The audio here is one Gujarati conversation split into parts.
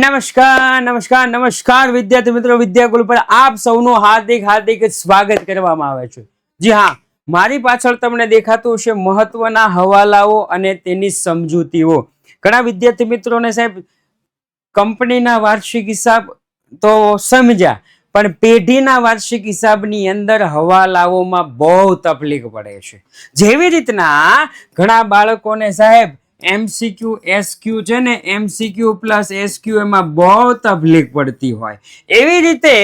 નમસ્કાર નમસ્કાર નમસ્કાર વિદ્યાર્થી મિત્રો, વિદ્યાકુલ પર આપ સૌનું હાર્દિક હાર્દિક સ્વાગત કરવામાં આવે છે. જી હા, મારી પાછળ તમને દેખાતું હશે મહત્વના હવાલાઓ અને તેની સમજૂતીઓ. ઘણા વિદ્યાર્થી મિત્રોને સાહેબ કંપનીના વાર્ષિક હિસાબ તો સમજ્યા, પણ પેઢીના વાર્ષિક હિસાબની અંદર હવાલાઓમાં બહુ તકલીફ પડે છે. જેવી રીતના ઘણા બાળકોને સાહેબ MCQ SQ છે ને, MCQ પ્લસ SQ એમાં બહુ તકલીફ પડતી હોય, એવી રીતે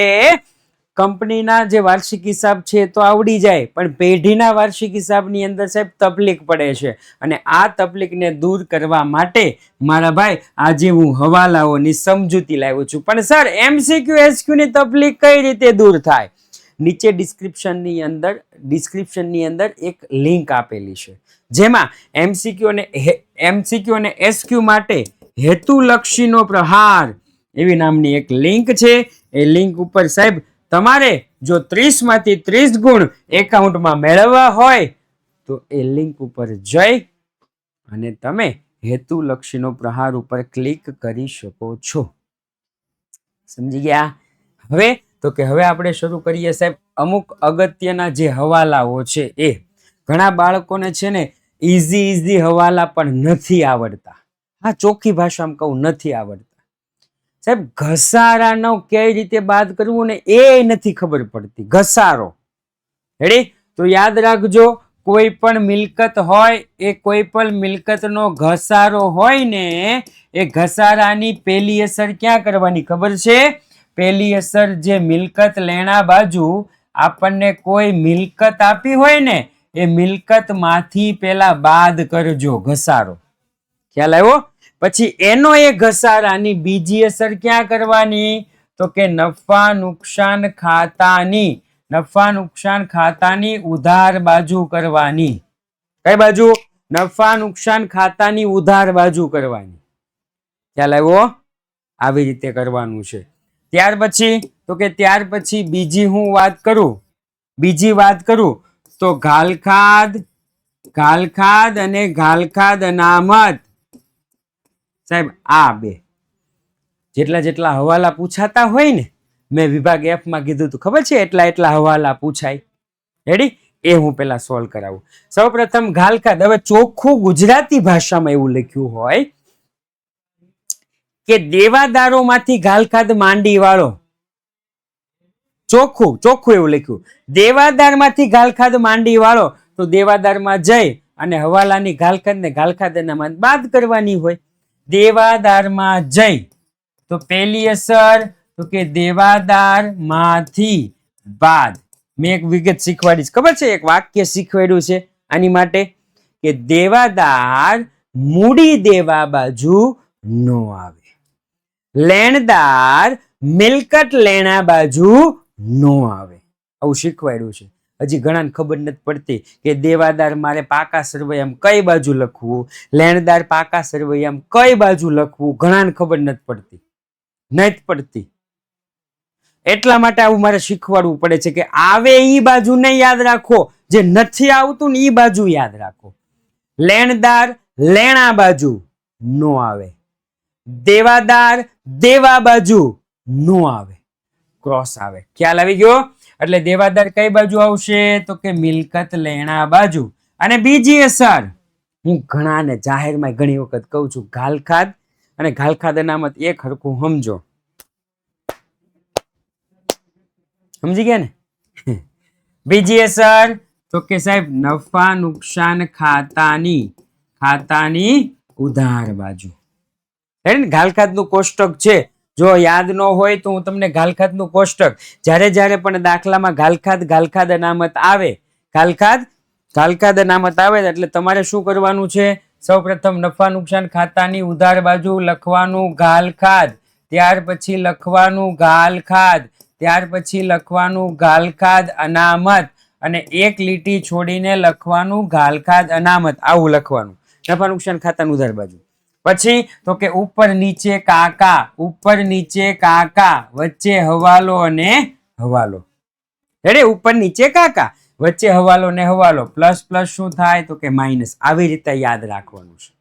કંપનીના જે વાર્ષિક હિસાબ છે તો આવડી જાય, પણ પેઢીના વાર્ષિક હિસાબની અંદર સાહેબ તકલીફ પડે છે. અને આ તકલીફને દૂર કરવા માટે મારા ભાઈ આજે હું હવાલાઓની સમજૂતી લાવ્યો છું. પણ સર MCQ SQ ની તકલીફ કઈ રીતે દૂર થાય? નીચે ડિસ્ક્રિપ્શનની અંદર એક લિંક આપેલી છે, જેમાં MCQ અને SQ માટે હેતુલક્ષીનો પ્રહાર એવી નામની એક લિંક છે. એ લિંક ઉપર સાહેબ તમારે જો 30 માંથી 30 ગુણ એકાઉન્ટમાં મેળવવા હોય તો એ લિંક ઉપર જઈ અને તમે હેતુલક્ષીનો પ્રહાર ઉપર ક્લિક કરી શકો છો. સમજી ગયા? હવે આપણે શરૂ કરીએ સાહેબ. અમુક અગત્યના જે હવાલાઓ છે એ ઘણા બાળકોને છે ને ઈઝી હવાલા પણ નથી આવડતા. હા, ચોખ્ખી ભાષામાં કહું, નથી આવડતા સાહેબ. ઘસારાનો કઈ રીતે બાદ કરવું ને એ નથી ખબર પડતી. ઘસારો રેડી તો યાદ રાખજો, કોઈ પણ મિલકત હોય એ કોઈ પણ મિલકતનો ઘસારો હોય ને, એ ઘસારાની પહેલી અસર ક્યાં કરવાની ખબર છે? પહેલી અસર જે મિલકત લેણા બાજુ આપણને કોઈ મિલકત આપી હોય ને, એ મિલકત માંથી પેલા બાદ કરજો ઘસારો. ખ્યાલ આવ્યો? પછી એનો એ ઘસારાની બીજી અસર ક્યાં કરવાની? તો કે નફા નુકસાન ખાતાની ઉધાર બાજુ કરવાની. કઈ બાજુ? નફા નુકસાન ખાતાની ઉધાર બાજુ કરવાની. ખ્યાલ આવ્યો? આવી રીતે કરવાનું છે. ત્યાર પછી બીજી વાત કરું તો ઘાલખાદ અને ઘાલખાદ અનામત. સાહેબ આ બે જેટલા હવાલા પૂછાતા હોય ને, મેં વિભાગ F માં કીધું હતું ખબર છે, એટલા હવાલા પૂછાય. રેડી? એ હું પેલા સોલ્વ કરાવું. સૌપ્રથમ ઘાલખાદ. હવે ચોખ્ખું ગુજરાતી ભાષામાં એવું લખ્યું હોય કે દેવાદારો માંથી ઘાલખાદ માંડી વાળો. ચોખ્ખું એવું લખ્યું, દેવાદાર માંથી ઘાલખાદ માંડી વાળો. તો દેવાદારમાં જઈ અને હવાલાની ઘાલખાદ ને ઘાલખાદ એનામાં બાદ કરવાની હોય. દેવાદારમાં જઈ તો પહેલી અસર તો કે દેવાદાર માંથી બાદ. મેં એક વિગત શીખવાડીશ, ખબર છે? એક વાક્ય શીખવાડ્યું છે આની માટે કે દેવાદાર મૂડી દેવા બાજુ નો આવે, લેણદાર મિલકત લેણા બાજુ નો આવે. આવું શીખવાડ્યું છે. હજી ઘણાને ખબર નથી પડતી કે દેવાદાર મારે પાકા સરવૈયામાં કઈ બાજુ લખવું, લેણદાર પાકા સરવૈયામાં કઈ બાજુ લખવું, ઘણાને ખબર નથી પડતી. એટલા માટે આવું મારે શીખવાડવું પડે છે કે આવે ઈ બાજુ નહીં યાદ રાખો, જે નથી આવતું ને ઈ બાજુ યાદ રાખો. લેણદાર લેણા બાજુ નો આવે, દેવાદાર દેવા બાજુ નો આવે, ક્રોસ આવે. ખ્યાલ આવી ગયો? એટલે દેવાદાર કઈ બાજુ આવશે? તો કે મિલકત લેણા બાજુ. અને બીજી અસર હું ઘણાને જાહેરમાં ઘણી વખત કહું છું, ઘાલખાદ અને ઘાલખાદ અનામત એક હરખું સમજો. સમજી ગયા ને? બીજી અસર તો કે સાહેબ નફા નુકસાન ખાતાની ઉધાર બાજુ. ઘાલખાદ નું કોષ્ટક છે, જો યાદ ન હોય તો હું તમને ઘાલખાદ નું કોષ્ટક, જ્યારે પણ દાખલામાં ઘાલખાદ અનામત આવે, ઘાલખાદ અનામત આવે એટલે તમારે શું કરવાનું છે? સૌપ્રથમ નફા નુકસાન ખાતાની ઉધાર બાજુ લખવાનું ઘાલખાદ, ત્યાર પછી લખવાનું ઘાલખાદ, ત્યાર પછી લખવાનું ઘાલખાદ અનામત, અને એક લીટી છોડીને લખવાનું ઘાલખાદ અનામત. આવું લખવાનું નફા નુકસાન ખાતાની ઉધાર બાજુ. પછી તો કે ઉપર નીચે કાકા વચ્ચે હવાલો અને હવાલો. રેડી? ઉપર નીચે કાકા વચ્ચે હવાલો ને હવાલો. પ્લસ શું થાય? તો કે માઇનસ. આવી રીતે યાદ રાખવાનું છે.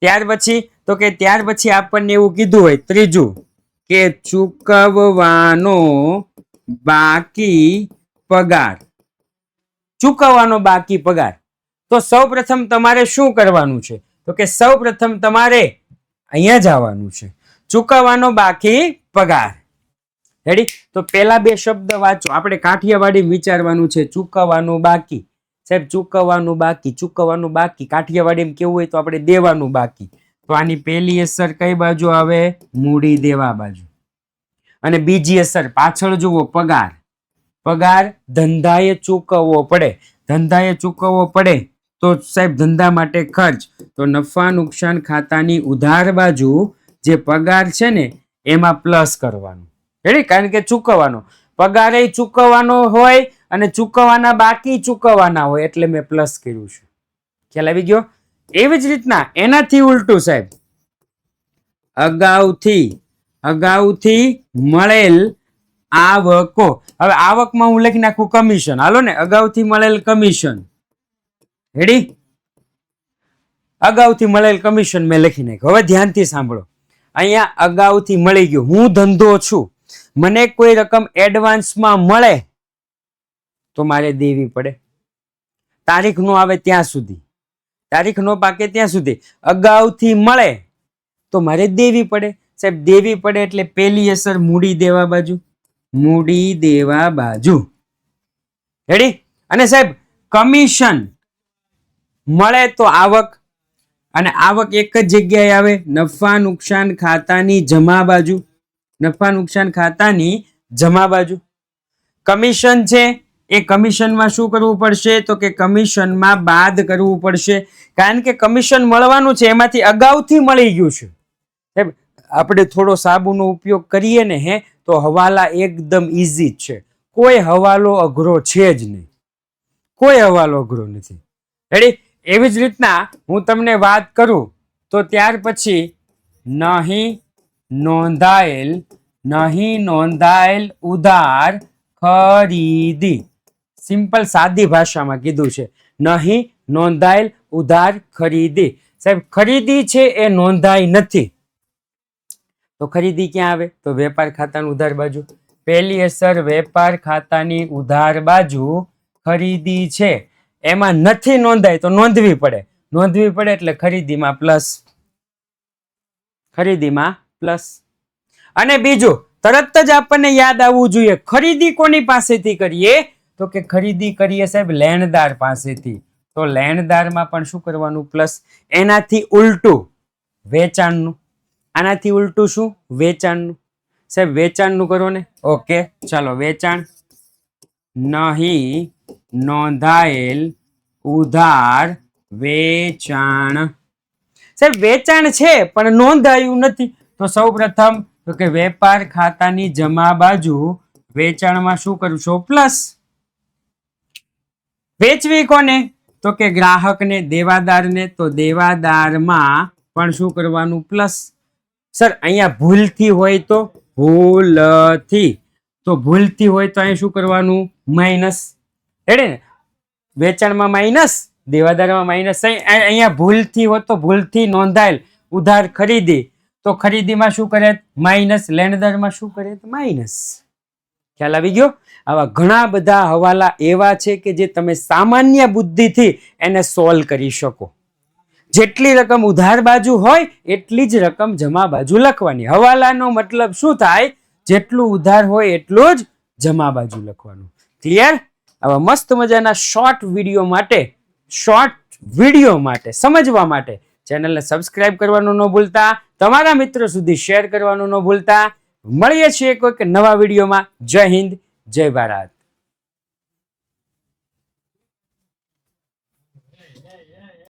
ત્યાર પછી આપણને એવું કીધું હોય ત્રીજું કે ચૂકવવાનો બાકી પગાર. ચૂકવવાનો બાકી પગાર. તો સૌપ્રથમ તમારે શું કરવાનું છે? તો કે સૌપ્રથમ તમારે અહીંયા જવાનું છે, ચૂકવવાનો બાકી પગાર. રેડી? તો પેલા બે શબ્દ વાંચો. આપણે કાઠિયાવાડી વિચારવાનું છે. ચૂકવવાનું બાકી. સાહેબ ચૂકવવાનું બાકી, ચૂકવવાનું બાકી. કાઠિયાવાડીમાં કેવું હોય તો આપણે દેવાનું બાકી. તો આની પહેલી અસર કઈ બાજુ આવે? મૂડી દેવા બાજુ. અને બીજી અસર પાછળ જુઓ, પગાર. પગાર ધંધાએ ચૂકવવો પડે. ધંધાએ ચૂકવવો પડે તો સાહેબ ધંધા માટે ખર્ચ. તો નફા નુકસાન ખાતાની ઉધાર બાજુ જે પગાર છે ને એમાં પ્લસ કરવાનું. રેડી? કારણ કે ચૂકવવાનો પગાર એ ચૂકવવાનો હોય અને ચૂકવવાના બાકી ચૂકવવાના હોય એટલે મેં પ્લસ કર્યું છે. ખ્યાલ આવી ગયો? એવી જ રીતના એનાથી ઉલટું સાહેબ, અગાઉથી મળેલ આવકો. હવે આવકમાં હું લખી નાખું કમિશન. હાલો ને, અગાઉથી મળેલ કમિશન. રેડી? અગાઉથી મળેલ કમિશન મેં લખી નાખ્યું. હવે ધ્યાનથી સાંભળો. અહીંયા અગાઉથી મળી ગયું. હું ધંધો છું, મને કોઈ રકમ એડવાન્સમાં મળે તો મારે દેવી પડે. તારીખ નો આવે ત્યાં સુધી, તારીખ નો પાકે ત્યાં સુધી અગાઉથી મળે તો મારે દેવી પડે. સાહેબ દેવી પડે એટલે પેલી અસર મૂડી દેવા બાજુ. મૂડી દેવા બાજુ. રેડી? અને સાહેબ કમિશન મળે તો આવક, અને આવક એક જ જગ્યાએ આવે, નફા નુકસાન ખાતાની જમા બાજુ. નફા નુકસાન ખાતાની જમા બાજુ. કમિશન છે એ કમિશનમાં શું કરવું પડશે? તો કે કમિશનમાં બાદ કરવું પડશે. કારણ કે કમિશન મળવાનું છે એમાંથી અગાઉથી મળી ગયું છે. સાહેબ આપણે થોડો સાબુનો ઉપયોગ કરીએ ને તો હવાલા એકદમ ઈઝી જ છે. કોઈ હવાલો અઘરો છે જ નહીં. કોઈ હવાલો અઘરો નથી. રેડી? એવી જ રીતના હું તમને વાત કરું તો ત્યાર પછી નહીં નોંધાયેલ ઉધાર ખરીદી. સિમ્પલ સાદી ભાષામાં કીધું છે. નહીં નોંધાયેલ ઉધાર ખરીદી. સાહેબ ખરીદી છે એ નોંધાઈ નથી તો ખરીદી ક્યાં આવે? તો વેપાર ખાતાની ઉધાર બાજુ. પહેલી અસર વેપાર ખાતાની ઉધાર બાજુ ખરીદી છે એમાં નથી નોંધાય તો નોંધવી પડે. નોંધવી પડે એટલે ખરીદીમાં પ્લસ. ખરીદીમાં પ્લસ. અને બીજું તરત જ આપણને યાદ આવવું જોઈએ, ખરીદી કોની પાસેથી કરીએ? તો કે ખરીદી કરીએ સાહેબ લેણદાર પાસેથી. તો લેણદારમાં પણ શું કરવાનું? પ્લસ. એનાથી ઉલટું વેચાણનું. આનાથી ઉલટું શું? વેચાણનું. સાહેબ વેચાણનું કરો ને. ઓકે ચાલો, વેચાણ. નહીં નોંધાયેલ ઉધાર વેચાણ. સાહેબ વેચાણ છે પણ નોંધાયું નથી તો સૌ પ્રથમ તો કે વેપાર ખાતાની જમા બાજુ વેચાણમાં શું કરશો? પ્લસ. વેચવી કોને? તો કે ગ્રાહકને, દેવાદારને. તો દેવાદારમાં પણ શું કરવાનું? પ્લસ. સર અહીંયા ભૂલથી હોય તો ભૂલથી, તો ભૂલથી હોય તો અહીં શું કરવાનું? માઇનસ. રેડી ને? વેચાણમાં માઇનસ, દેવાદારમાં માઇનસ. અહીંયા ભૂલથી હોત તો ભૂલથી નોંધાયેલ ઉધાર ખરીદી, તો ખરીદીમાં શું કરે? માઇનસ. લેણદારમાં શું કરે? માઇનસ. ખ્યાલ આવી ગયો? આવા ઘણા બધા હવાલા એવા છે કે જે તમે સામાન્ય બુદ્ધિથી એને સોલ્વ કરી શકો. જેટલી રકમ ઉધાર બાજુ હોય એટલી જ રકમ જમા બાજુ લખવાની. હવાલાનો મતલબ શું થાય? જેટલું ઉધાર હોય એટલું જ જમા બાજુ લખવાનું. ક્લિયર? આવા મસ્ત મજાના શોર્ટ વિડીયો માટે સમજવા માટે ચેનલને સબસ્ક્રાઇબ કરવાનું ન ભૂલતા, તમારા મિત્રો સુધી શેર કરવાનું ન ભૂલતા. મળીએ છીએ કોઈક નવા વિડીયોમાં. જય હિન્દ, જય ભારત.